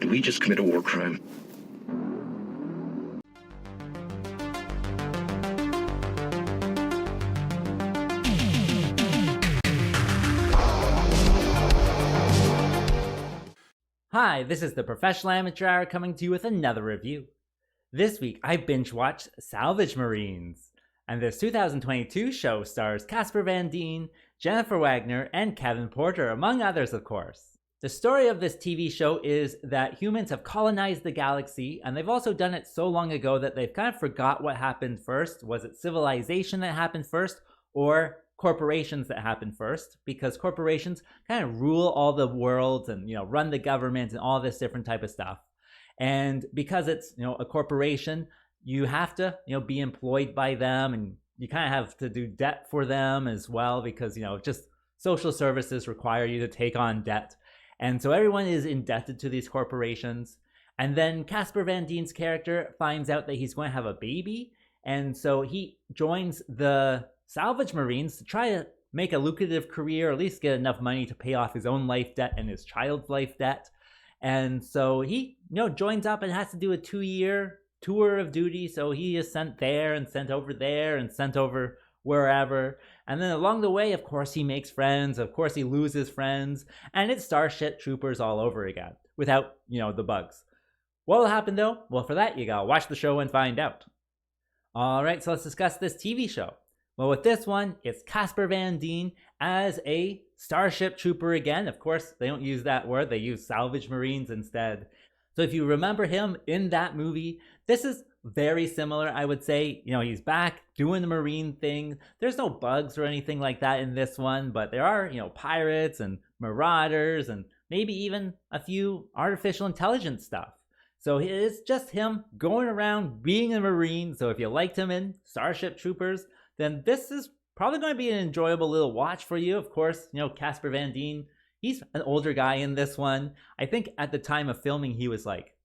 Did we just commit a war crime? Hi, this is the Professional Amateur Hour coming to you with another review. This week I binge-watched Salvage Marines, and this 2022 show stars Casper Van Dien, Jennifer Wagner, and Kevin Porter, among others of course. The story of this TV show is that humans have colonized the galaxy, and they've also done it so long ago that they've kind of forgot what happened first. Was it civilization that happened first, or corporations that happen first? Because corporations kind of rule all the worlds and run the government and all this different type of stuff. And because it's a corporation, you have to be employed by them, and you kind of have to do debt for them as well, because just social services require you to take on debt. And so everyone is indebted to these corporations. And then Casper Van Dien's character finds out that he's going to have a baby, and so he joins the Salvage Marines to try to make a lucrative career, or at least get enough money to pay off his own life debt and his child's life debt. And so he joins up and has to do a 2-year tour of duty. So he is sent there and sent over there and sent over wherever. And then along the way, of course, he makes friends. Of course, he loses friends. And it's Starship Troopers all over again without, the bugs. What will happen though? Well, for that, you gotta watch the show and find out. All right, so let's discuss this TV show. Well, with this one, it's Casper Van Dien as a Starship Trooper again. Of course, they don't use that word. They use Salvage Marines instead. So if you remember him in that movie, this is very similar, I would say. He's back doing the Marine thing. There's no bugs or anything like that in this one, but there are, pirates and marauders and maybe even a few artificial intelligence stuff. So it's just him going around being a Marine. So if you liked him in Starship Troopers, then this is probably going to be an enjoyable little watch for you. Of course, Casper Van Dien, he's an older guy in this one. I think at the time of filming, he was like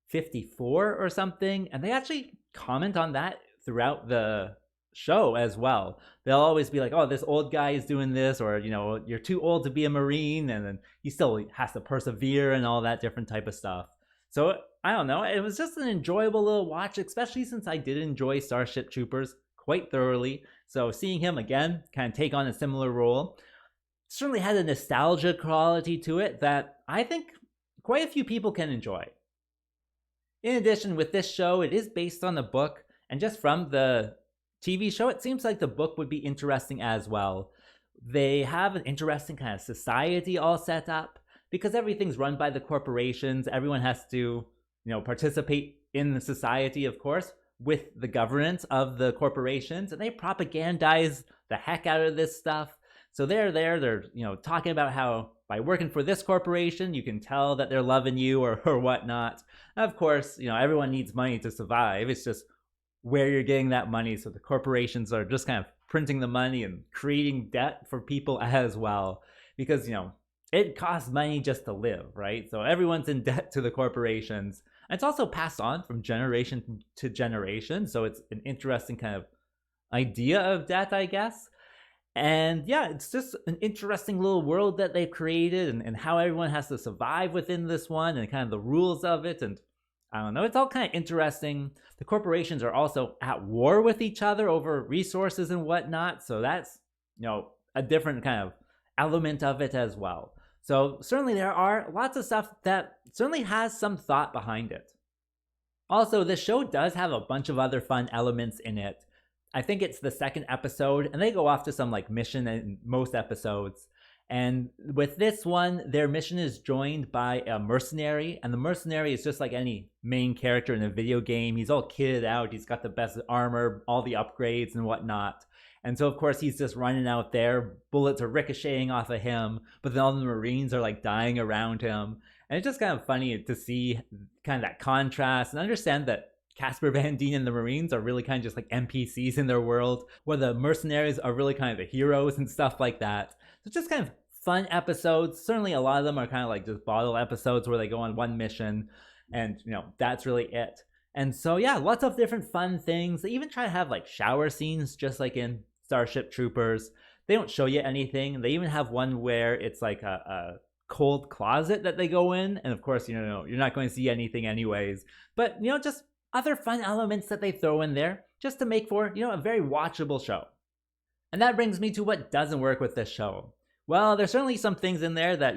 54 or something. And they actually comment on that throughout the show as well. They'll always be like, oh, this old guy is doing this, or, you're too old to be a Marine. And then he still has to persevere and all that different type of stuff. So I don't know. It was just an enjoyable little watch, especially since I did enjoy Starship Troopers quite thoroughly. So seeing him again kind of take on a similar role certainly had a nostalgia quality to it that I think quite a few people can enjoy. In addition, with this show, it is based on the book, and just from the TV show, it seems like the book would be interesting as well. They have an interesting kind of society all set up, because everything's run by the corporations. Everyone has to, participate in the society, of course, with the governance of the corporations, and they propagandize the heck out of this stuff. So they're talking about how by working for this corporation, you can tell that they're loving you or whatnot. And of course, everyone needs money to survive. It's just where you're getting that money. So the corporations are just kind of printing the money and creating debt for people as well, because, it costs money just to live, right? So everyone's in debt to the corporations. And it's also passed on from generation to generation. So it's an interesting kind of idea of debt, I guess. And yeah, it's just an interesting little world that they've created, and how everyone has to survive within this one, and kind of the rules of it. And I don't know, it's all kind of interesting. The corporations are also at war with each other over resources and whatnot. So that's, a different kind of element of it as well. So certainly there are lots of stuff that certainly has some thought behind it. Also, this show does have a bunch of other fun elements in it. I think it's the second episode, and they go off to some mission in most episodes. And with this one, their mission is joined by a mercenary, and the mercenary is just like any main character in a video game. He's all kitted out, he's got the best armor, all the upgrades and whatnot. And so, of course, he's just running out there. Bullets are ricocheting off of him, but then all the Marines are dying around him. And it's just kind of funny to see kind of that contrast and understand that Casper Van Dien and the Marines are really kind of just like NPCs in their world, where the mercenaries are really kind of the heroes and stuff like that. So it's just kind of fun episodes. Certainly a lot of them are kind of like just bottle episodes where they go on one mission, and that's really it. And so yeah, lots of different fun things. They even try to have shower scenes just like in Starship Troopers. They don't show you anything. They even have one where it's like a cold closet that they go in, and of course, you're not going to see anything anyways, but just other fun elements that they throw in there just to make for a very watchable show. And that brings me to what doesn't work with this show. Well, there's certainly some things in there that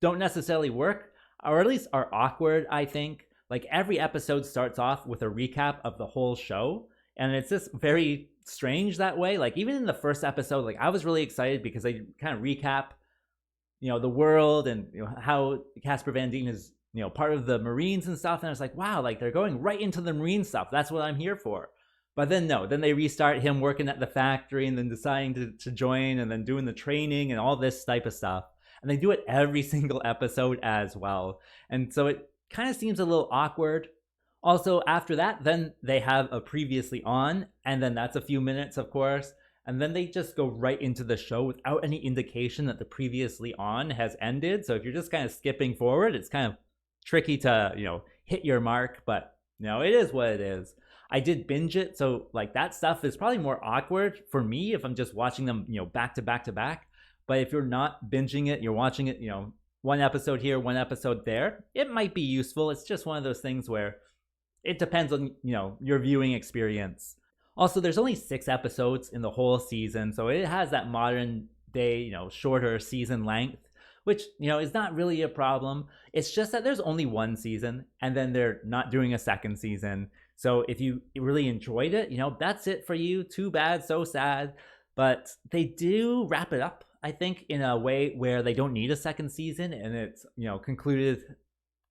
don't necessarily work, or at least are awkward, I think. Like, every episode starts off with a recap of the whole show, and it's just very strange that way. Like, even in the first episode, like, I was really excited because they kind of recap the world and how Casper Van Dien is part of the Marines and stuff, and I was like, wow, like, they're going right into the Marine stuff. That's what I'm here for. But then no, then they restart him working at the factory and then deciding to join and then doing the training and all this type of stuff, and they do it every single episode as well, and so it kind of seems a little awkward. Also, after that, then they have a previously on, and then that's a few minutes, of course, and then they just go right into the show without any indication that the previously on has ended. So if you're just kind of skipping forward, it's kind of tricky to hit your mark, but it is what it is. I did binge it, so like that stuff is probably more awkward for me if I'm just watching them back to back to back. But if you're not binging it, you're watching it one episode here, one episode there, it might be useful. It's just one of those things where it depends on your viewing experience. Also, there's only 6 episodes in the whole season, so it has that modern day shorter season length, which is not really a problem. It's just that there's only one season, and then they're not doing a second season. So if you really enjoyed it, that's it for you. Too bad, so sad. But they do wrap it up, I think, in a way where they don't need a second season, and it's concluded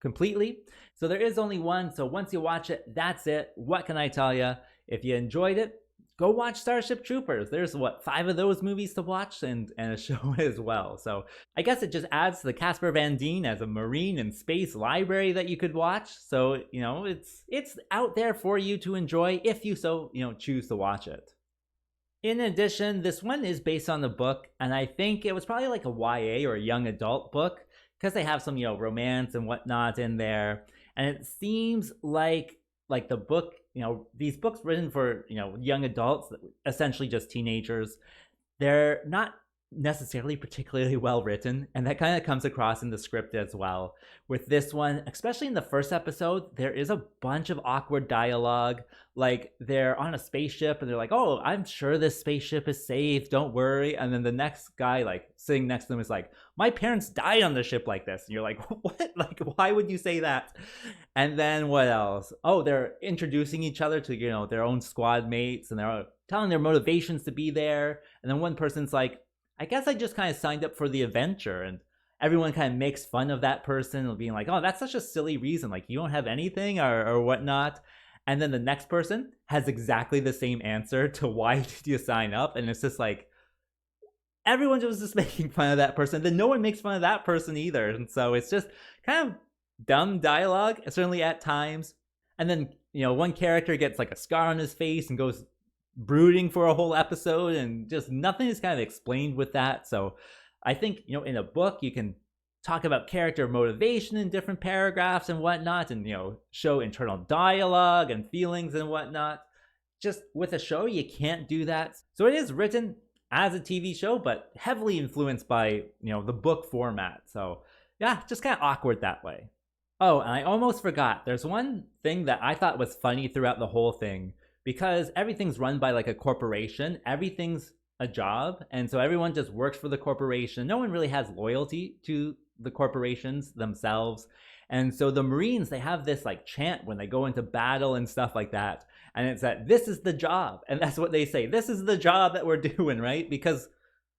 completely. So there is only one. So once you watch it, that's it. What can I tell you? If you enjoyed it, go watch Starship Troopers. There's 5 of those movies to watch, and a show as well. So I guess it just adds to the Casper Van Dien as a marine and space library that you could watch. So it's out there for you to enjoy if you so choose to watch it. In addition, this one is based on the book, and I think it was probably like a YA or a young adult book, because they have some romance and whatnot in there, and it seems like the book, these books written for young adults, essentially just teenagers, they're not necessarily particularly well written, and that kind of comes across in the script as well. With this one, especially in the first episode, there is a bunch of awkward dialogue. Like, they're on a spaceship and they're like, oh, I'm sure this spaceship is safe, don't worry, and then the next guy like sitting next to them is like, my parents died on the ship like this, and you're like, what? Like, why would you say that? And then what else? Oh, they're introducing each other to their own squad mates, and they're telling their motivations to be there, and then one person's like, I guess I just kind of signed up for the adventure, and everyone kind of makes fun of that person, being like, oh, that's such a silly reason, like, you don't have anything or whatnot. And then the next person has exactly the same answer to why did you sign up, and it's just like, everyone was just making fun of that person, then no one makes fun of that person either, and so it's just kind of dumb dialogue, certainly at times. And then one character gets like a scar on his face and goes brooding for a whole episode, and just nothing is kind of explained with that. So I think in a book you can talk about character motivation in different paragraphs and whatnot, and show internal dialogue and feelings and whatnot. Just with a show, you can't do that. So it is written as a TV show, but heavily influenced by the book format. So yeah, just kind of awkward that way. Oh, and I almost forgot, there's one thing that I thought was funny throughout the whole thing. Because everything's run by like a corporation, everything's a job, and so everyone just works for the corporation. No one really has loyalty to the corporations themselves. And so the Marines, they have this like chant when they go into battle and stuff like that, and it's that this is the job, and that's what they say, this is the job that we're doing, right? Because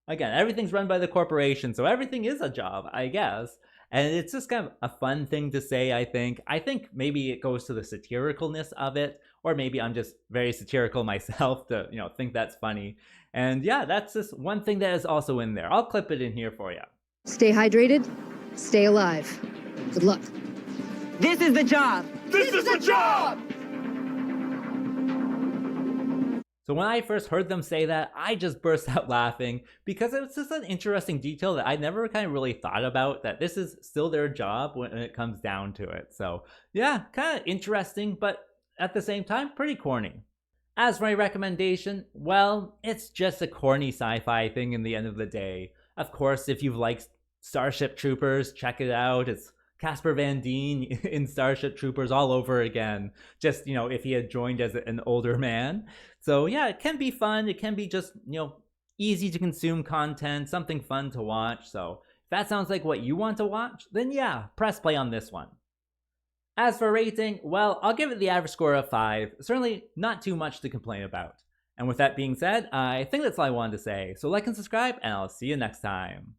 again, everything's run by the corporation, so everything is a job, I guess. And it's just kind of a fun thing to say, I think. I think maybe it goes to the satiricalness of it, or maybe I'm just very satirical myself to, think that's funny. And yeah, that's just one thing that is also in there. I'll clip it in here for you. Stay hydrated, stay alive. Good luck. This is the job! This is the job! So when I first heard them say that, I just burst out laughing, because it's just an interesting detail that I never kind of really thought about, that this is still their job when it comes down to it. So yeah, kind of interesting, but at the same time, pretty corny. As for my recommendation, well, it's just a corny sci-fi thing in the end of the day. Of course, if you've liked Starship Troopers, check it out. It's Casper Van Dien in Starship Troopers all over again. Just, if he had joined as an older man. So yeah, it can be fun. It can be just, easy to consume content, something fun to watch. So if that sounds like what you want to watch, then yeah, press play on this one. As for rating, well, I'll give it the average score of 5. Certainly not too much to complain about. And with that being said, I think that's all I wanted to say. So like and subscribe, and I'll see you next time.